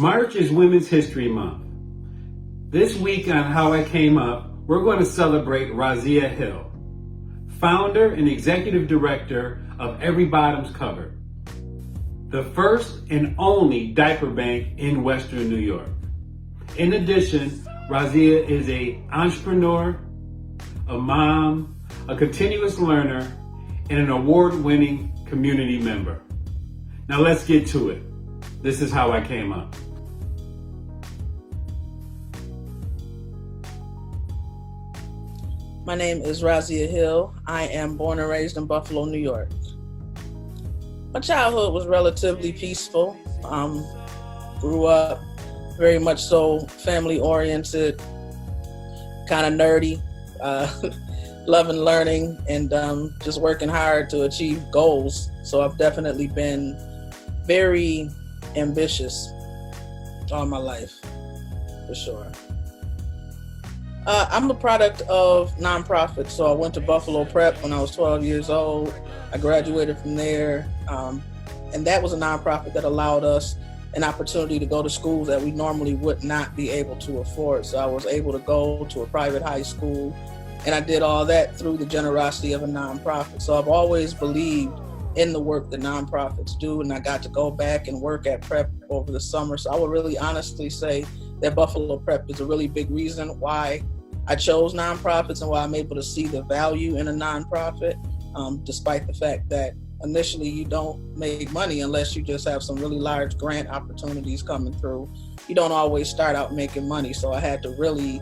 March is Women's History Month. This week on How I Came Up, we're going to celebrate Raziya Hill, founder and executive director of Every Bottom's Covered, the first and only diaper bank in Western New York. In addition, Raziya is an entrepreneur, a mom, a continuous learner, and an award-winning community member. Now let's get to it. This is how I came up. My name is Raziya Hill. I am born and raised in Buffalo, New York. My childhood was relatively peaceful. Grew up very much so family-oriented, kind of nerdy, loving learning, and just working hard to achieve goals. So I've definitely been very ambitious all my life, for sure. I'm a product of nonprofits. So I went to Buffalo Prep when I was 12 years old. I graduated from there. And that was a nonprofit that allowed us an opportunity to go to schools that we normally would not be able to afford. So I was able to go to a private high school, and I did all that through the generosity of a nonprofit. So I've always believed in the work that nonprofits do, and I got to go back and work at Prep over the summer. So I would really honestly say that Buffalo Prep is a really big reason why I chose nonprofits and why I'm able to see the value in a nonprofit, despite the fact that initially you don't make money unless you just have some really large grant opportunities coming through. You don't always start out making money. So I had to really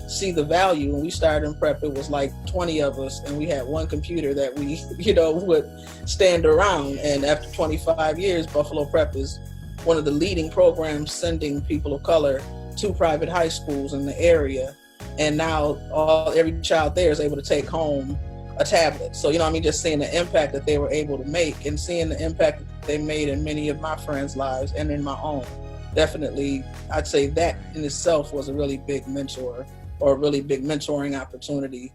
see the value. When we started in Prep, it was like 20 of us, and we had one computer that we, would stand around. And after 25 years, Buffalo Prep is one of the leading programs sending people of color to private high schools in the area. And now every child there is able to take home a tablet. So, just seeing the impact that they were able to make and seeing the impact that they made in many of my friends' lives and in my own. Definitely, I'd say that in itself was a really big mentor or a really big mentoring opportunity.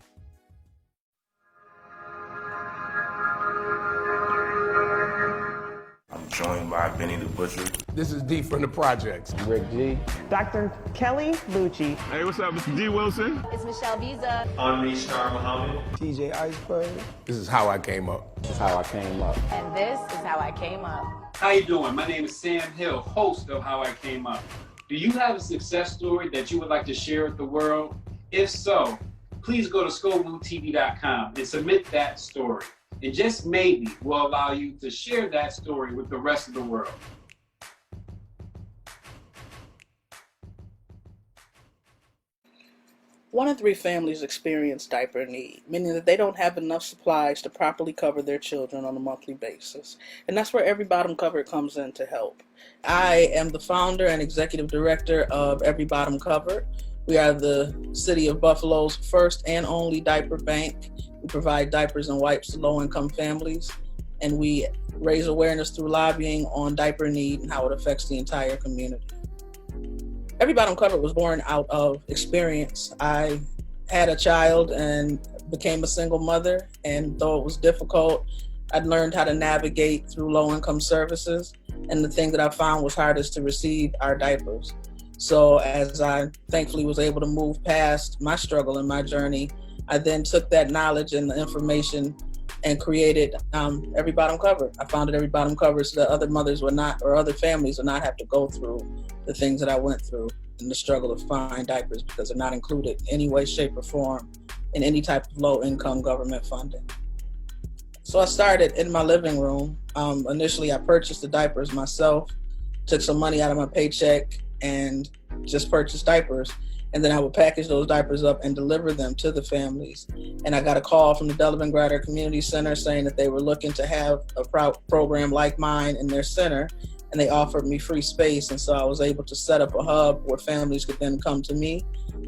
I'm joined by Benny the Butcher. This is D from the Projects. Rick G. Dr. Kelly Lucci. Hey, what's up, Mr. G. Wilson? It's Michelle Visa. Henri Star Muhammad. TJ Iceberg. This is how I came up. This is how I came up. And this is how I came up. How you doing? My name is Sam Hill, host of How I Came Up. Do you have a success story that you would like to share with the world? If so, please go to skovutv.com and submit that story. And just maybe we'll allow you to share that story with the rest of the world. One in 3 families experience diaper need, meaning that they don't have enough supplies to properly cover their children on a monthly basis. And that's where Every Bottom Covered comes in to help. I am the founder and executive director of Every Bottom Covered. We are the city of Buffalo's first and only diaper bank. We provide diapers and wipes to low-income families, and we raise awareness through lobbying on diaper need and how it affects the entire community. Every Bottom Covered was born out of experience. I had a child and became a single mother, and though it was difficult, I'd learned how to navigate through low-income services, and the thing that I found was hardest to receive are diapers. So as I thankfully was able to move past my struggle and my journey, I then took that knowledge and the information and created Every Bottom Covered. I founded Every Bottom Covered so that other mothers would not, or other families would not have to go through the things that I went through in the struggle to find diapers, because they're not included in any way, shape, or form in any type of low-income government funding. So I started in my living room. Initially, I purchased the diapers myself, took some money out of my paycheck, and just purchased diapers. And then I would package those diapers up and deliver them to the families. And I got a call from the Delavan Grider Community Center saying that they were looking to have a program like mine in their center, and they offered me free space. And so I was able to set up a hub where families could then come to me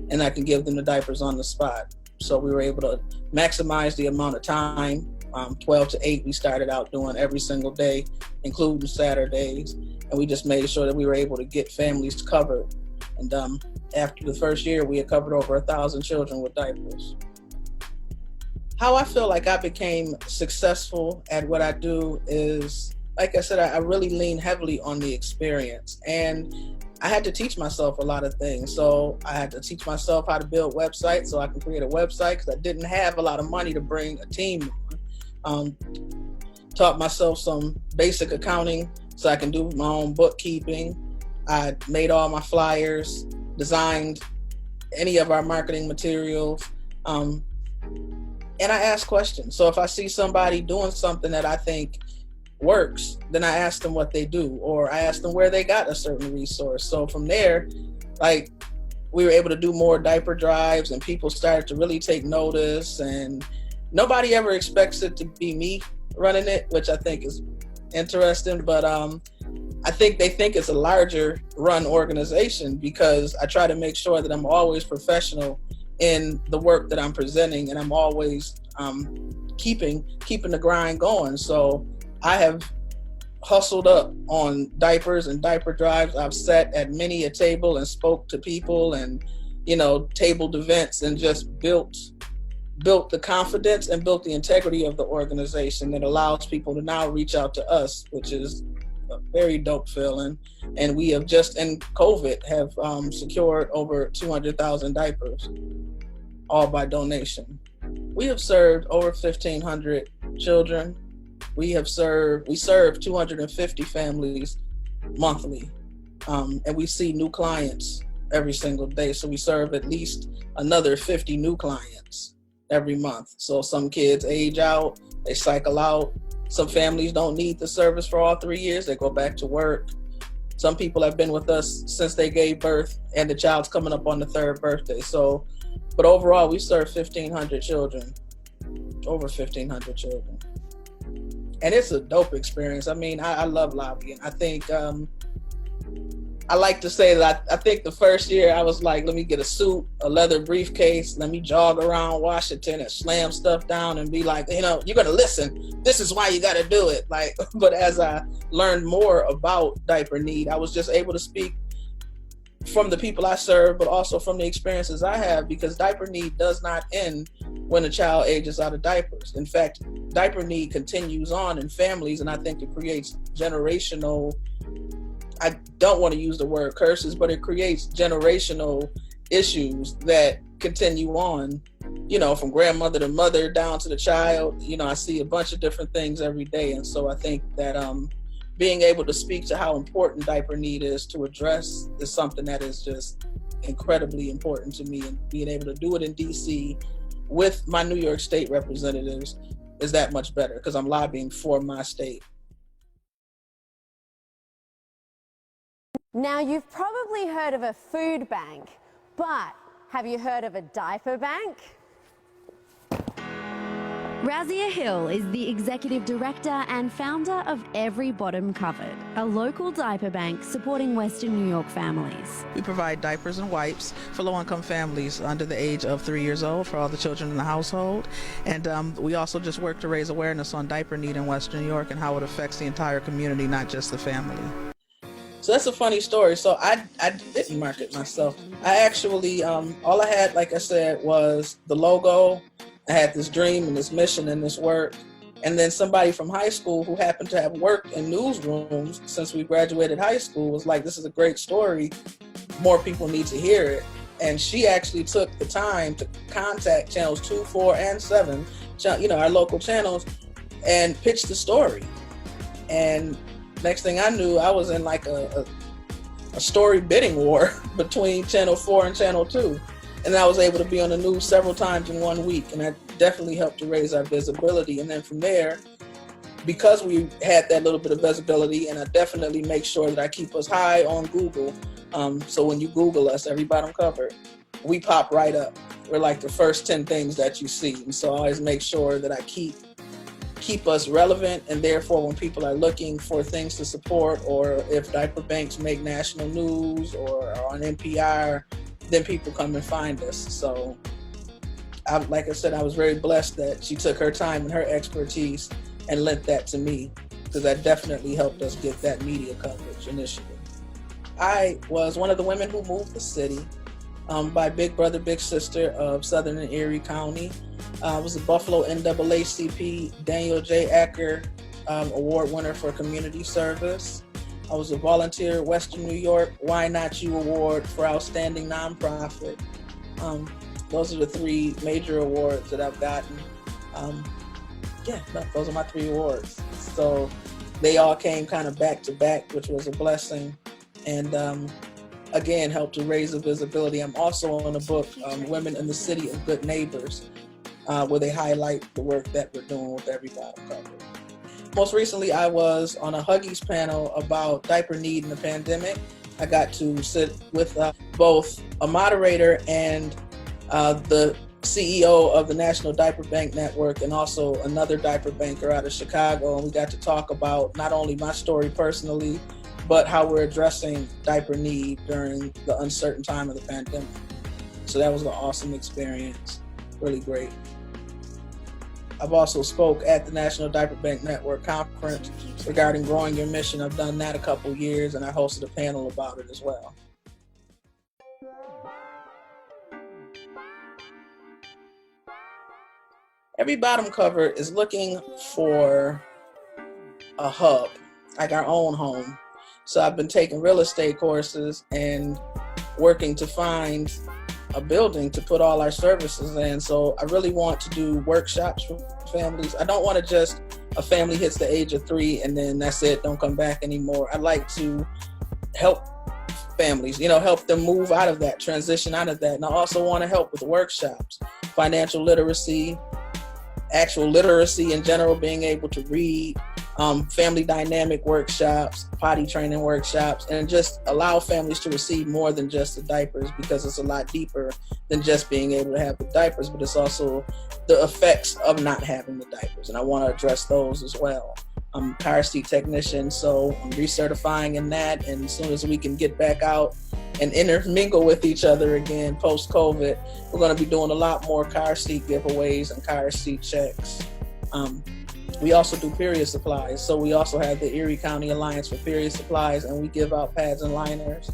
and I could give them the diapers on the spot. So we were able to maximize the amount of time. 12 to 8 we started out doing every single day, including Saturdays. And we just made sure that we were able to get families covered. And after the first year, we had covered over 1,000 children with diapers. How I feel like I became successful at what I do is like I said, I really lean heavily on the experience, and I had to teach myself a lot of things. So I had to teach myself how to build websites so I can create a website, because I didn't have a lot of money to bring a team on. Taught myself some basic accounting so I can do my own bookkeeping. I made all my flyers, designed any of our marketing materials, and I ask questions. So if I see somebody doing something that I think works, then I ask them what they do, or I ask them where they got a certain resource. So from there, like, we were able to do more diaper drives, and people started to really take notice, and nobody ever expects it to be me running it, which I think is interesting, but I think they think it's a larger run organization, because I try to make sure that I'm always professional in the work that I'm presenting, and I'm always keeping the grind going. So I have hustled up on diapers and diaper drives. I've sat at many a table and spoke to people, and tabled events, and just built the confidence and built the integrity of the organization that allows people to now reach out to us, which is a very dope feeling. And we have just in COVID have secured over 200,000 diapers, all by donation. We have served over 1,500 children. We serve 250 families monthly, and we see new clients every single day. So we serve at least another 50 new clients every month. So some kids age out, they cycle out. Some families don't need the service for all 3 years, they go back to work. Some people have been with us since they gave birth, and the child's coming up on the third birthday. So, but overall, we serve 1,500 children, over 1,500 children. And it's a dope experience. I mean, I love lobbying. I think, I like to say that I think the first year I was like, let me get a suit, a leather briefcase, let me jog around Washington and slam stuff down and be like, you're going to listen. This is why you got to do it. Like, but as I learned more about diaper need, I was just able to speak from the people I serve, but also from the experiences I have, because diaper need does not end when a child ages out of diapers. In fact, diaper need continues on in families, and I think it creates generational, I don't want to use the word curses, but it creates generational issues that continue on, from grandmother to mother down to the child. I see a bunch of different things every day. And so I think that being able to speak to how important diaper need is to address is something that is just incredibly important to me. And being able to do it in DC with my New York State representatives is that much better, because I'm lobbying for my state. Now, you've probably heard of a food bank, but have you heard of a diaper bank? Raziya Hill is the executive director and founder of Every Bottom Covered, a local diaper bank supporting Western New York families. We provide diapers and wipes for low-income families under the age of 3 years old for all the children in the household. And we also just work to raise awareness on diaper need in Western New York and how it affects the entire community, not just the family. So that's a funny story. So I didn't market myself. I actually, all I had, like I said, was the logo. I had this dream and this mission and this work. And then somebody from high school who happened to have worked in newsrooms since we graduated high school was like, this is a great story. More people need to hear it. And she actually took the time to contact channels 2, 4, and 7, our local channels, and pitch the story. And next thing I knew, I was in like a story bidding war between Channel 4 and Channel 2. And I was able to be on the news several times in 1 week. And that definitely helped to raise our visibility. And then from there, because we had that little bit of visibility, and I definitely make sure that I keep us high on Google. So when you Google us, Every Bottom Covered, we pop right up. We're like the first 10 things that you see. And so I always make sure that I keep us relevant, and therefore when people are looking for things to support, or if diaper banks make national news or are on NPR, then people come and find us. So like I said, I was very blessed that she took her time and her expertise and lent that to me, because that definitely helped us get that media coverage initially. I was one of the women who moved the city by big brother, big sister of Southern and Erie County. I was a Buffalo NAACP Daniel J. Acker award winner for community service. I was a volunteer at Western New York Why Not You Award for Outstanding Nonprofit. Those are the 3 major awards that I've gotten. Those are my 3 awards. So they all came kind of back to back, which was a blessing. And again, helped to raise the visibility. I'm also on a book, Women in the City of Good Neighbors, where they highlight the work that we're doing with Every Bottom Covered. Most recently, I was on a Huggies panel about diaper need in the pandemic. I got to sit with both a moderator and the CEO of the National Diaper Bank Network, and also another diaper banker out of Chicago. And we got to talk about not only my story personally, but how we're addressing diaper need during the uncertain time of the pandemic. So that was an awesome experience, really great. I've also spoke at the National Diaper Bank Network conference regarding growing your mission. I've done that a couple years, and I hosted a panel about it as well. Every Bottom Cover is looking for a hub, like our own home. So I've been taking real estate courses and working to find a building to put all our services in. So I really want to do workshops for families. I don't want to just, a family hits the age of 3 and then that's it, don't come back anymore. I like to help families, help them move out of that, transition out of that. And I also want to help with workshops, financial literacy, actual literacy in general, being able to read, family dynamic workshops, potty training workshops, and just allow families to receive more than just the diapers, because it's a lot deeper than just being able to have the diapers, but it's also the effects of not having the diapers. And I want to address those as well. I'm a car seat technician, so I'm recertifying in that. And as soon as we can get back out and intermingle with each other again post-COVID, we're going to be doing a lot more car seat giveaways and car seat checks. We also do period supplies. So we also have the Erie County Alliance for Period Supplies, and we give out pads and liners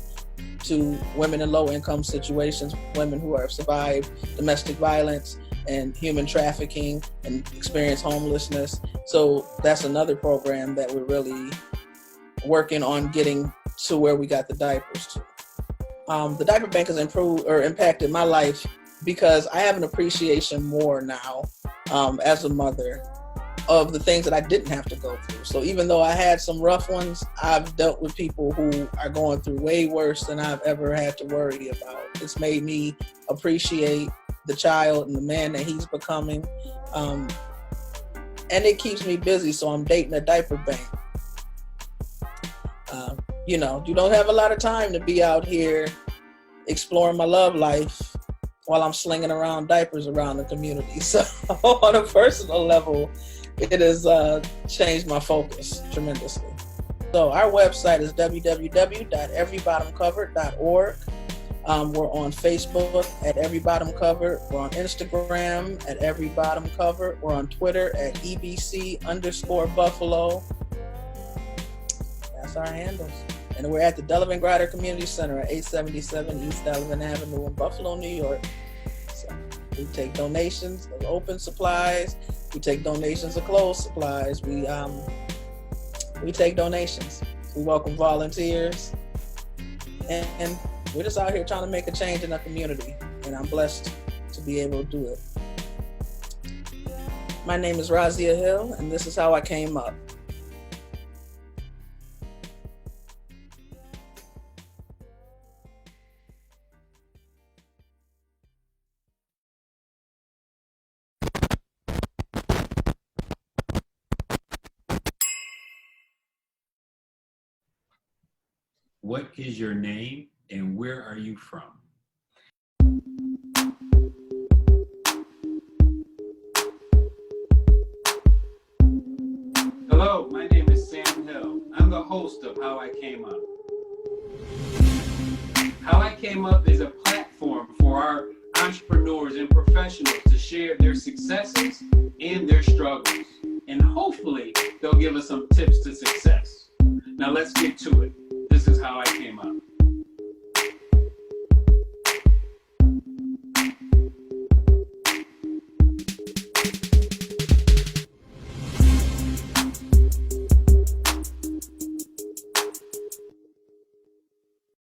to women in low-income situations, women who have survived domestic violence and human trafficking and experience homelessness. So that's another program that we're really working on getting to where we got the diapers to. The diaper bank has impacted my life because I have an appreciation more now as a mother of the things that I didn't have to go through. So even though I had some rough ones, I've dealt with people who are going through way worse than I've ever had to worry about. It's made me appreciate the child and the man that he's becoming. And it keeps me busy, so I'm dating a diaper bank. You don't have a lot of time to be out here exploring my love life while I'm slinging around diapers around the community. So on a personal level, it has changed my focus tremendously. So our website is www.everybottomcovered.org. We're on Facebook at Every Bottom Covered. We're on Instagram at Every Bottom Covered. We're on Twitter at EBC_Buffalo. That's our handles. And we're at the Delavan Grider Community Center at 877 East Delavan Avenue in Buffalo, New York. So we take donations of open supplies. We take donations of closed supplies. We take donations. We welcome volunteers. And we're just out here trying to make a change in our community. And I'm blessed to be able to do it. My name is Raziya Hill, and this is how I came up. What is your name and where are you from? Hello, my name is Sam Hill. I'm the host of How I Came Up. How I Came Up is a platform for our entrepreneurs and professionals to share their successes and their struggles. And hopefully they'll give us some tips to success. Now let's get to it. This is how I came up.